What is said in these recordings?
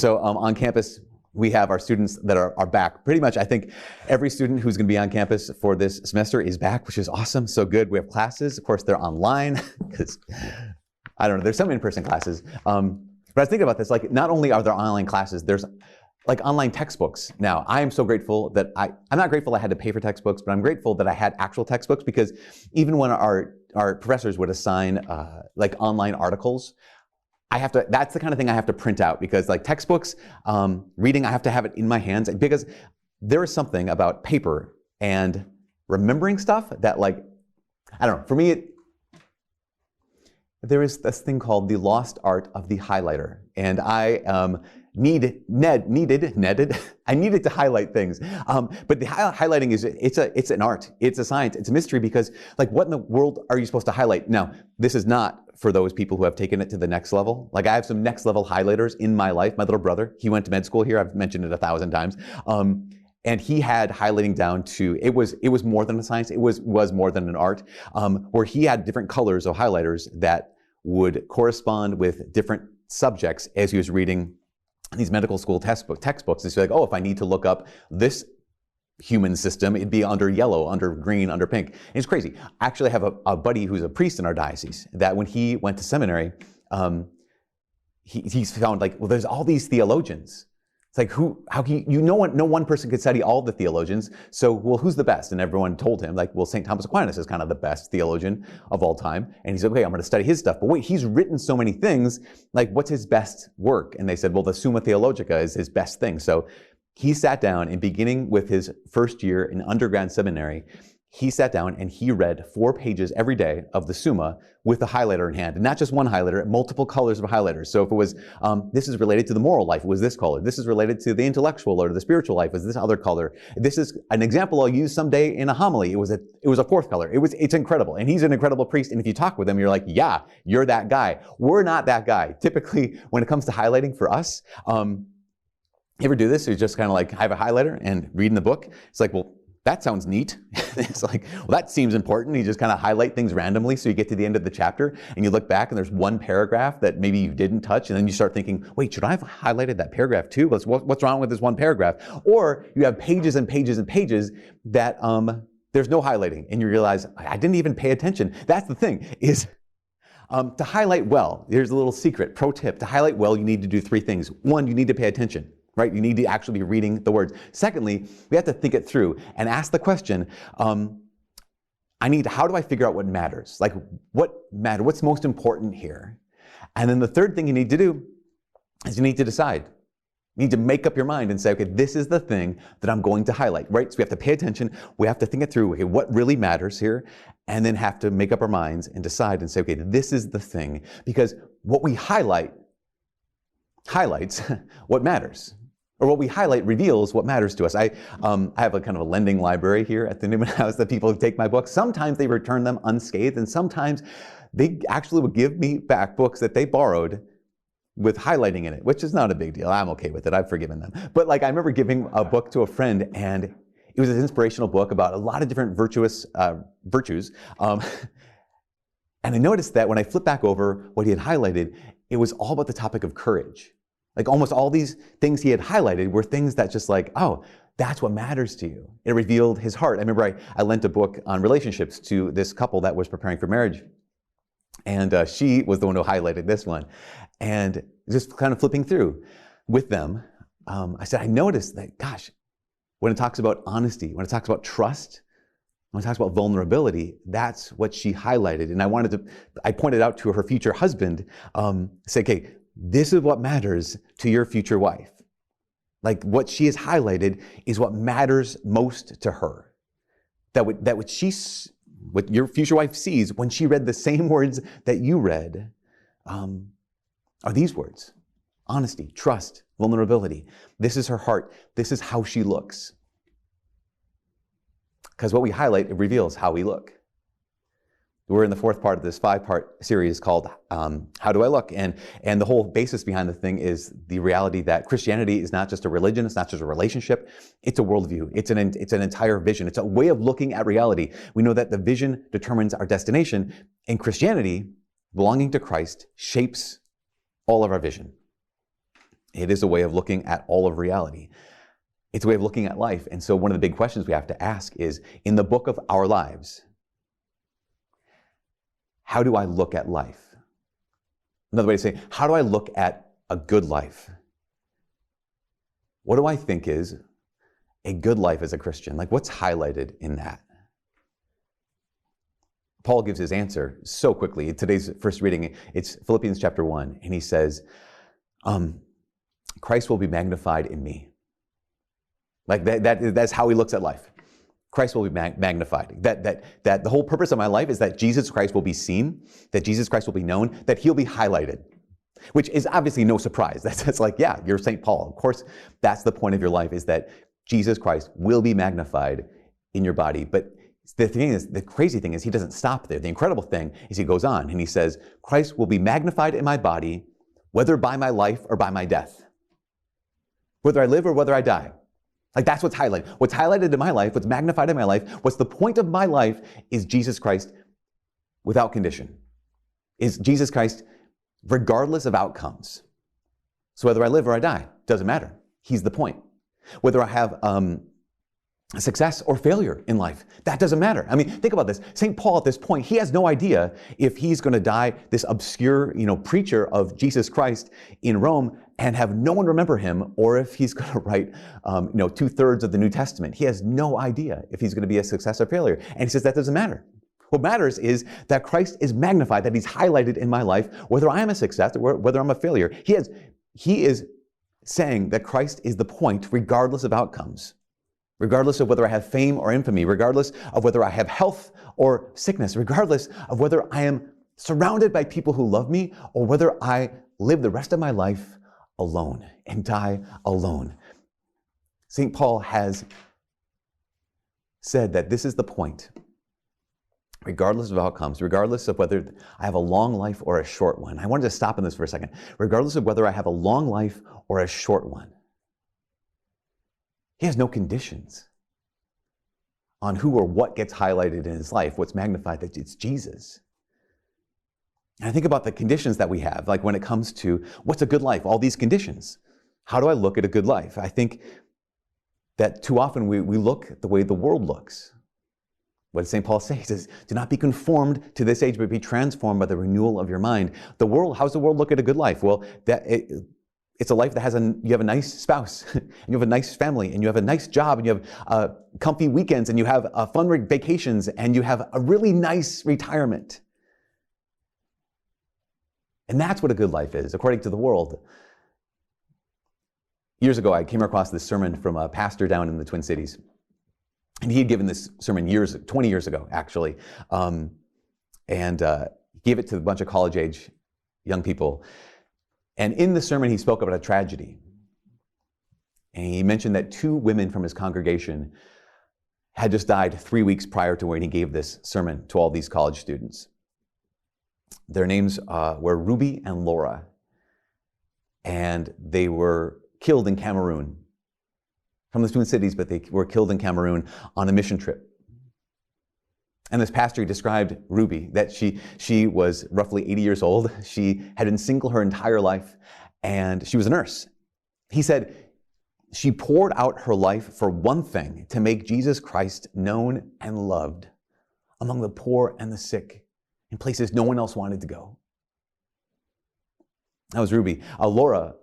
So on campus, we have our students that are back. Pretty much, I think every student who's going to be on campus for this semester is back, which is awesome. So good. We have classes. Of course, they're online because, I don't know, there's some in-person classes. But I was thinking about this, like, not only are there online classes, there's like online textbooks. Now, I am so grateful that I'm not grateful I had to pay for textbooks, but I'm grateful that I had actual textbooks, because even when our professors would assign like online articles, that's the kind of thing I have to print out, because like textbooks, reading, I have to have it in my hands, because there is something about paper and remembering stuff that, like, I don't know, for me, there is this thing called the lost art of the highlighter. And I needed to highlight things. But the highlighting it's an art, it's a science, it's a mystery, because like, what in the world are you supposed to highlight? Now, this is not for those people who have taken it to the next level. Like, I have some next level highlighters in my life. My little brother, he went to med school here. I've mentioned it 1,000 times. And he had highlighting down to, it was more than a science, it was more than an art, where he had different colors of highlighters that would correspond with different subjects as he was reading these medical school textbooks. It's like, oh, if I need to look up this human system, it'd be under yellow, under green, under pink. And it's crazy. Actually, I have a buddy who's a priest in our diocese that when he went to seminary, he's found, like, well, there's all these theologians. It's like, no one person could study all the theologians. So, well, who's the best? And everyone told him, like, well, St. Thomas Aquinas is kind of the best theologian of all time. And he's like, okay, I'm going to study his stuff. But wait, he's written so many things. Like, what's his best work? And they said, well, the Summa Theologica is his best thing. So he sat down, and beginning with his first year in undergrad seminary, he sat down and he read 4 pages every day of the Summa with a highlighter in hand. And not just one highlighter, multiple colors of highlighters. So if it was, this is related to the moral life, it was this color. This is related to the intellectual or the spiritual life, it was this other color. This is an example I'll use someday in a homily. It was a 4th color. It's incredible. And he's an incredible priest. And if you talk with him, you're like, yeah, you're that guy. We're not that guy. Typically, when it comes to highlighting for us, you ever do this? You just kind of like, I have a highlighter and reading the book. It's like, well, that sounds neat. It's like, well, that seems important. You just kind of highlight things randomly, so you get to the end of the chapter and you look back and there's one paragraph that maybe you didn't touch, and then you start thinking, wait, should I have highlighted that paragraph too? What's wrong with this one paragraph? Or you have pages and pages and pages that there's no highlighting, and you realize, I didn't even pay attention. That's the thing, is to highlight well, here's a little secret, pro tip. To highlight well, you need to do 3 things. 1, you need to pay attention. Right? You need to actually be reading the words. Secondly, we have to think it through and ask the question, how do I figure out what matters? Like, what matters? What's most important here? And then the third thing you need to do is you need to decide. You need to make up your mind and say, okay, this is the thing that I'm going to highlight, right? So we have to pay attention. We have to think it through. Okay, what really matters here? And then have to make up our minds and decide and say, okay, this is the thing. Because what we highlights what matters. Or what we highlight reveals what matters to us. I have a kind of a lending library here at the Newman House that people who take my books, sometimes they return them unscathed, and sometimes they actually will give me back books that they borrowed with highlighting in it, which is not a big deal. I'm okay with it. I've forgiven them. But like, I remember giving a book to a friend, and it was an inspirational book about a lot of different virtues. And I noticed that when I flipped back over what he had highlighted, it was all about the topic of courage. Like, almost all these things he had highlighted were things that just like, oh, that's what matters to you. It revealed his heart. I remember I lent a book on relationships to this couple that was preparing for marriage. And she was the one who highlighted this one. And just kind of flipping through with them, I said, I noticed that, gosh, when it talks about honesty, when it talks about trust, when it talks about vulnerability, that's what she highlighted. And I pointed out to her future husband, say, okay, this is what matters to your future wife. Like, what she has highlighted is what matters most to her. What your future wife sees when she read the same words that you read, are these words: honesty, trust, vulnerability. This is her heart. This is how she looks. Because what we highlight, it reveals how we look. We're in the 4th part of this 5-part series called How Do I Look? And the whole basis behind the thing is the reality that Christianity is not just a religion, it's not just a relationship, it's a worldview. It's an entire vision. It's a way of looking at reality. We know that the vision determines our destination. In Christianity, belonging to Christ shapes all of our vision. It is a way of looking at all of reality. It's a way of looking at life. And so one of the big questions we have to ask is, in the book of our lives, how do I look at life? Another way to say, how do I look at a good life? What do I think is a good life as a Christian? Like, what's highlighted in that? Paul gives his answer so quickly. Today's first reading, it's Philippians chapter 1, and he says, Christ will be magnified in me. Like that's how he looks at life. Christ will be magnified. That the whole purpose of my life is that Jesus Christ will be seen, that Jesus Christ will be known, that he'll be highlighted, which is obviously no surprise. That's like, yeah, you're St. Paul. Of course, that's the point of your life, is that Jesus Christ will be magnified in your body. But the thing is, the crazy thing is, he doesn't stop there. The incredible thing is he goes on and he says, Christ will be magnified in my body, whether by my life or by my death. Whether I live or whether I die. Like, that's what's highlighted. What's highlighted in my life, what's magnified in my life, what's the point of my life is Jesus Christ without condition. Is Jesus Christ regardless of outcomes. So whether I live or I die, doesn't matter. He's the point. Whether I have success or failure in life, that doesn't matter. I mean, think about this. St. Paul at this point, he has no idea if he's going to die this obscure, preacher of Jesus Christ in Rome and have no one remember him, or if he's going to write, 2/3 of the New Testament. He has no idea if he's going to be a success or failure. And he says that doesn't matter. What matters is that Christ is magnified, that he's highlighted in my life, whether I am a success or whether I'm a failure. He is saying that Christ is the point regardless of outcomes. Regardless of whether I have fame or infamy, regardless of whether I have health or sickness, regardless of whether I am surrounded by people who love me or whether I live the rest of my life alone and die alone. St. Paul has said that this is the point. Regardless of outcomes, regardless of whether I have a long life or a short one. I wanted to stop on this for a second. Regardless of whether I have a long life or a short one. He has no conditions on who or what gets highlighted in his life, what's magnified, that it's Jesus. And I think about the conditions that we have, like when it comes to what's a good life, all these conditions. How do I look at a good life? I think that too often we look at the way the world looks. What does St. Paul say? He says, do not be conformed to this age, but be transformed by the renewal of your mind. The world, how's the world look at a good life? Well, it's a life that you have a nice spouse, and you have a nice family, and you have a nice job, and you have comfy weekends, and you have fun vacations, and you have a really nice retirement. And that's what a good life is, according to the world. Years ago, I came across this sermon from a pastor down in the Twin Cities. And he had given this sermon 20 years ago, actually. He gave it to a bunch of college-age young people. And in the sermon, he spoke about a tragedy. And he mentioned that 2 women from his congregation had just died 3 weeks prior to when he gave this sermon to all these college students. Their names were Ruby and Laura. And they were killed in Cameroon. From the Twin Cities, but they were killed in Cameroon on a mission trip. And this pastor described Ruby, that she was roughly 80 years old. She had been single her entire life, and she was a nurse. He said she poured out her life for one thing, to make Jesus Christ known and loved among the poor and the sick in places no one else wanted to go. That was Ruby. Laura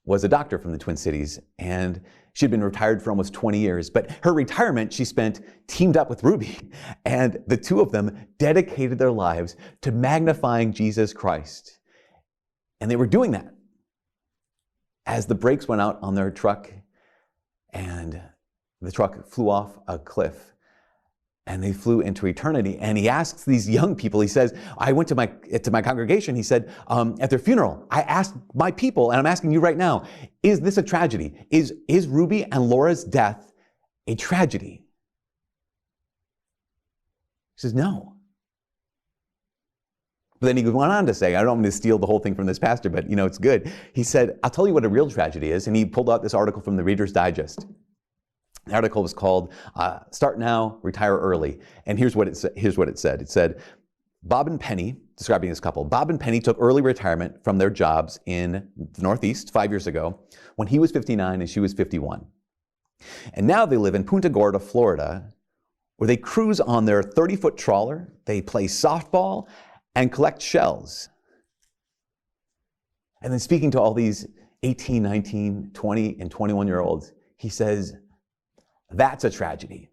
was a doctor from the Twin Cities, and she'd been retired for almost 20 years, but her retirement she spent teamed up with Ruby, and the 2 of them dedicated their lives to magnifying Jesus Christ. And they were doing that as the brakes went out on their truck, and the truck flew off a cliff, and they flew into eternity. And he asks these young people, he says, I went to my congregation, he said, at their funeral, I asked my people, and I'm asking you right now, is this a tragedy? Is Ruby and Laura's death a tragedy? He says, no. But then he went on to say, I don't want to steal the whole thing from this pastor, but it's good. He said, I'll tell you what a real tragedy is. And he pulled out this article from the Reader's Digest. The article was called, Start Now, Retire Early. And here's what it said. It said, Bob and Penny, describing this couple. Bob and Penny took early retirement from their jobs in the Northeast 5 years ago when he was 59 and she was 51. And now they live in Punta Gorda, Florida, where they cruise on their 30-foot trawler, they play softball, and collect shells. And then speaking to all these 18, 19, 20, and 21-year-olds, he says, that's a tragedy.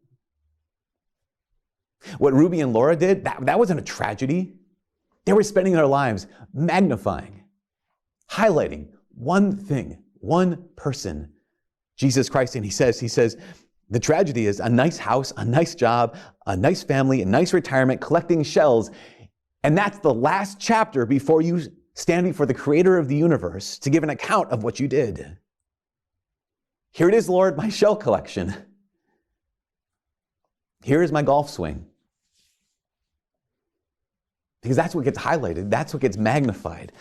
What Ruby and Laura did, that wasn't a tragedy. They were spending their lives magnifying, highlighting one thing, one person, Jesus Christ. And he says, the tragedy is a nice house, a nice job, a nice family, a nice retirement, collecting shells. And that's the last chapter before you stand before the creator of the universe to give an account of what you did. Here it is, Lord, my shell collection. Here is my golf swing. Because that's what gets highlighted. That's what gets magnified.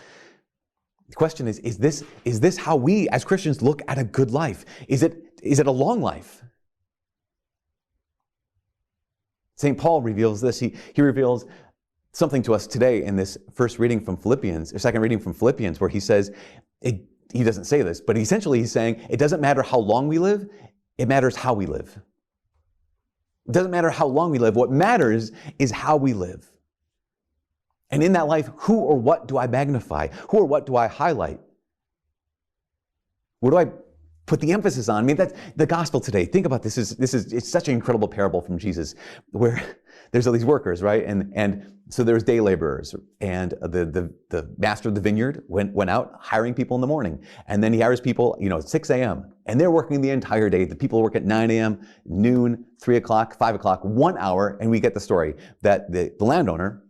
The question is this how we as Christians look at a good life? Is it a long life? St. Paul reveals this. He reveals something to us today in this first reading from Philippians, or second reading from Philippians, where he says, he doesn't say this, but essentially he's saying, it doesn't matter how long we live, it matters how we live. It doesn't matter how long we live. What matters is how we live. And in that life, who or what do I magnify? Who or what do I highlight? What do I put the emphasis on? I mean, that's the gospel today. Think about this. It's such an incredible parable from Jesus, where there's all these workers, right? And so there's day laborers, and the master of the vineyard went out hiring people in the morning, and then he hires people, at 6 a.m. and they're working the entire day. The people work at 9 a.m., noon, 3 o'clock, 5 o'clock, 1 hour, and we get the story that the landowner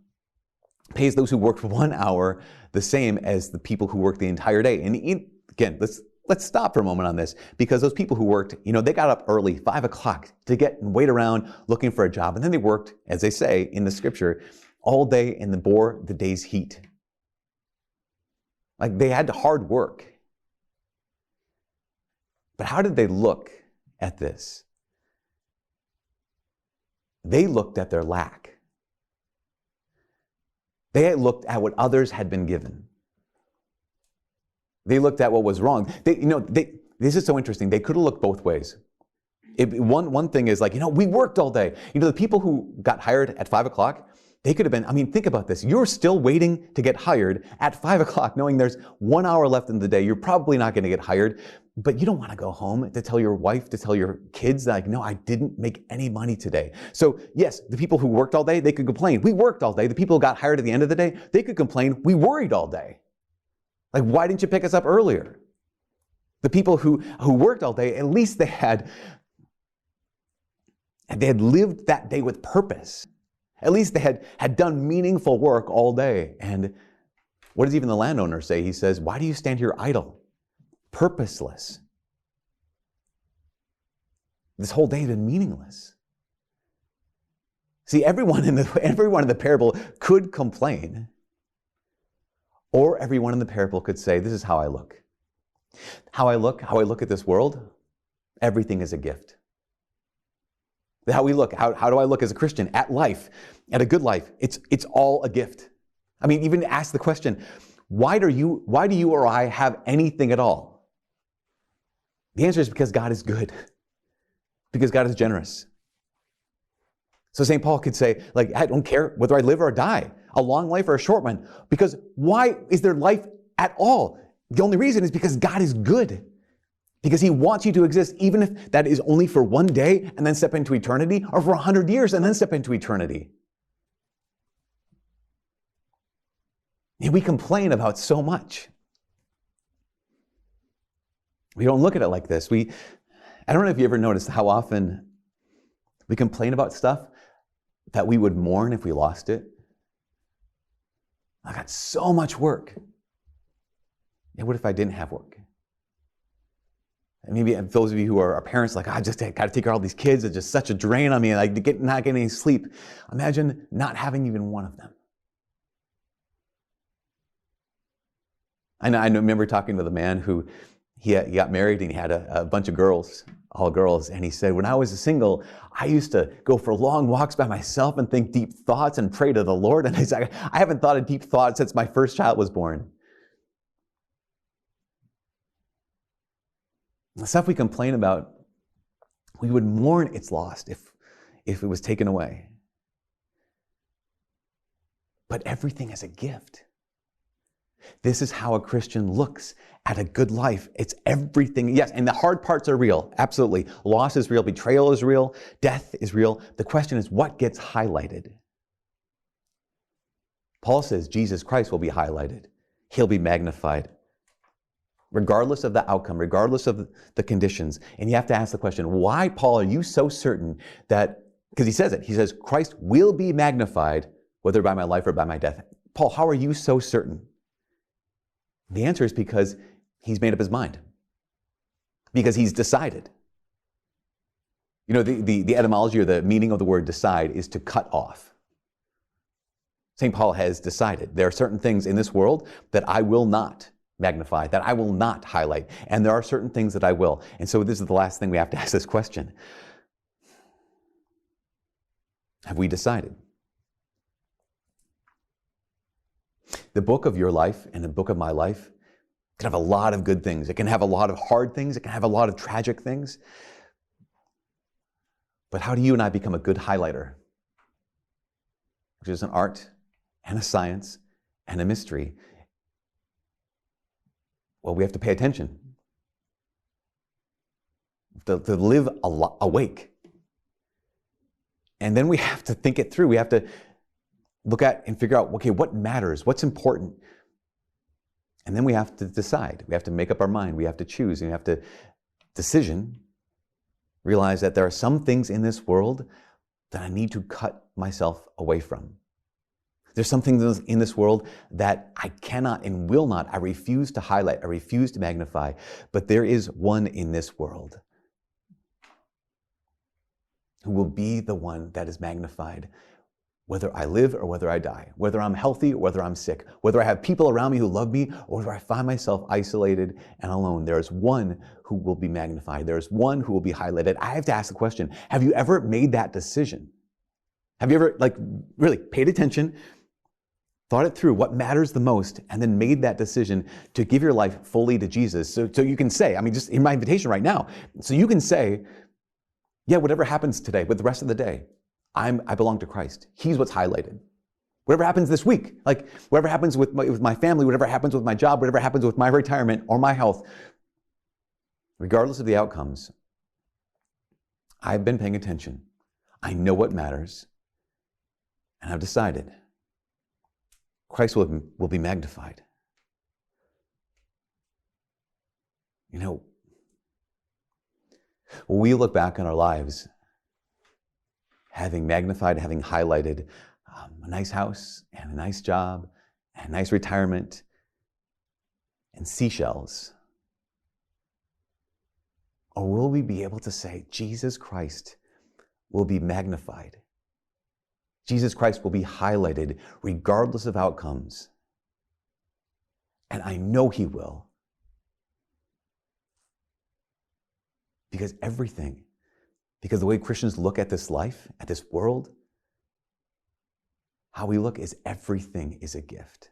pays those who work for 1 hour the same as the people who work the entire day. And again, let's stop for a moment on this, because those people who worked, they got up early, 5 o'clock, to get and wait around looking for a job. And then they worked, as they say in the scripture, all day and bore the day's heat. Like, they had to hard work. But how did they look at this? They looked at their lack. They had looked at what others had been given. They looked at what was wrong. This is so interesting. They could have looked both ways. One thing is like, we worked all day. The people who got hired at 5 o'clock, they could have been, think about this. You're still waiting to get hired at 5 o'clock, knowing there's 1 hour left in the day. You're probably not going to get hired, but you don't want to go home to tell your wife, to tell your kids, like, no, I didn't make any money today. So yes, the people who worked all day, they could complain. We worked all day. The people who got hired at the end of the day, they could complain. We worried all day. Like, why didn't you pick us up earlier? The people who worked all day, at least they had lived that day with purpose. At least they had done meaningful work all day. And what does even the landowner say? He says, why do you stand here idle, purposeless? This whole day has been meaningless. See, everyone in the parable could complain, or everyone in the parable could say, this is how I look. How I look at this world, everything is a gift. How we look, how do I look as a Christian at life, at a good life? It's all a gift. Even ask the question, why do you or I have anything at all? The answer is because God is good. Because God is generous. So St. Paul could say, I don't care whether I live or die, a long life or a short one, because why is there life at all? The only reason is because God is good. Because he wants you to exist, even if that is only for one day and then step into eternity, or for 100 years and then step into eternity. And we complain about so much. We don't look at it like this. I don't know if you ever noticed how often we complain about stuff that we would mourn if we lost it. I got so much work. And what if I didn't have work? And maybe those of you who are parents, I just got to take care of all these kids. It's just such a drain on me. Not getting any sleep. Imagine not having even one of them. I remember talking with a man who he got married and he had a bunch of girls. all girls. And he said, when I was single, I used to go for long walks by myself and think deep thoughts and pray to the Lord. And he's like, I haven't thought a deep thought since my first child was born. The stuff we complain about, we would mourn its lost if it was taken away. But everything is a gift. This is how a Christian looks at a good life. It's everything. Yes, and the hard parts are real. Absolutely. Loss is real. Betrayal is real. Death is real. The question is, what gets highlighted? Paul says Jesus Christ will be highlighted. He'll be magnified, regardless of the outcome, regardless of the conditions. And you have to ask the question, why, Paul, are you so certain that, because he says it, he says, Christ will be magnified, whether by my life or by my death. Paul, how are you so certain? The answer is because he's made up his mind. Because he's decided. You know, the etymology or the meaning of the word decide is to cut off. St. Paul has decided there are certain things in this world that I will not magnify, that I will not highlight. And there are certain things that I will. And so this is the last thing we have to ask this question. Have we decided? The book of your life and the book of my life can have a lot of good things. It can have a lot of hard things. It can have a lot of tragic things. But how do you and I become a good highlighter? Which is an art and a science and a mystery. Well, we have to pay attention. To live awake. And then we have to think it through. We have to look at and figure out, okay, what matters? What's important? And then we have to decide. We have to make up our mind. We have to choose. And we have to realize that there are some things in this world that I need to cut myself away from. There's some things in this world that I cannot and will not, I refuse to highlight, I refuse to magnify. But there is one in this world who will be the one that is magnified, whether I live or whether I die, whether I'm healthy or whether I'm sick, whether I have people around me who love me or whether I find myself isolated and alone. There is one who will be magnified. There is one who will be highlighted. I have to ask the question, have you ever made that decision? Have you ever really paid attention, thought it through, what matters the most, and then made that decision to give your life fully to Jesus? So you can say, just in my invitation right now, so you can say, yeah, whatever happens today, but the rest of the day, I belong to Christ. He's what's highlighted. Whatever happens this week, whatever happens with my family, whatever happens with my job, whatever happens with my retirement or my health, regardless of the outcomes, I've been paying attention. I know what matters, and I've decided Christ will be magnified. You know, when we look back on our lives, having magnified, having highlighted a nice house and a nice job and a nice retirement and seashells, or will we be able to say, Jesus Christ will be magnified? Jesus Christ will be highlighted regardless of outcomes. And I know He will. Because the way Christians look at this life, at this world, how we look is everything is a gift.